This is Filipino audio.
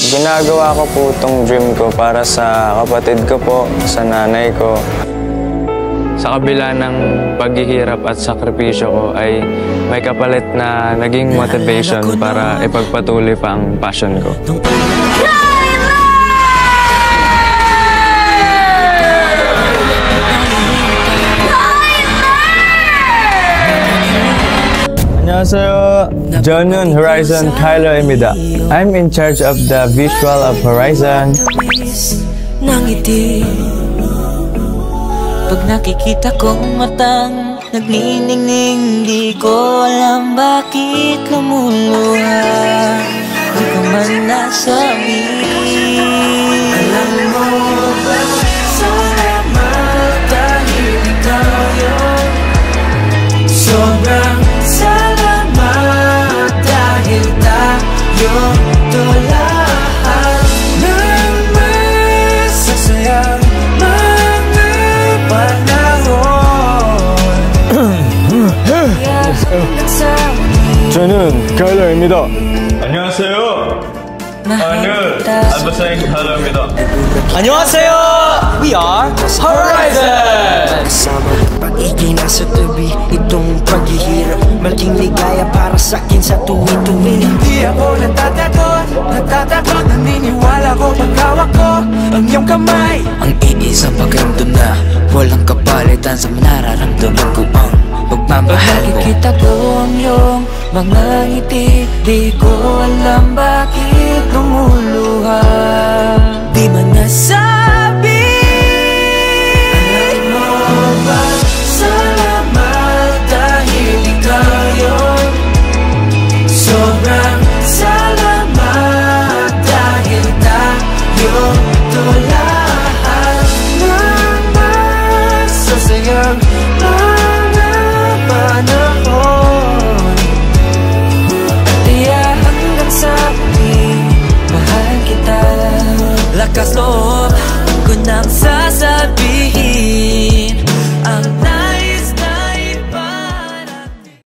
Ginagawa ko po itong dream ko para sa kapatid ko po, sa nanay ko. Sa kabila ng paghihirap at sakripisyo ko ay may kapalit na naging motivation para ipagpatuloy pa ang passion ko. 안녕하세요. 저는 Horizon Kylo입니다. I'm in charge of the visual of Horizon. Pag nakikita kong matang nagniningning, di ko alam bakit lumuluha. Di ko man nasabi. Alam mo ba, salamat dahil ikaw yun. Sobrang salamat dahil tayo to lahat ng masasayang 저는 카일러입니다. 안녕하세요. 저는 알바생 카일러입니다. 안녕하세요. We are Horizon. Pag-igay nasa tabi, itong paghihirap malaking ligaya para sa'kin sa tuwi-tuwi. Hindi ako natatakot, naniniwala ko pagkawak ko ang iyong kamay. Ang iisang pagramdam na walang kapalitan sa nararamdaman ko ang pagmamahal mo. Nakikita ko ang iyong mga ngiti, di ko alam bakit lumuluha. Di man nasabi. Alam mo ba, salamat dahil ikaw yun. Sobrang salamat dahil tayo to lahat ng masasayang mga panahon. At tiyak hanggang sa huli, mahal kita. Lakas loob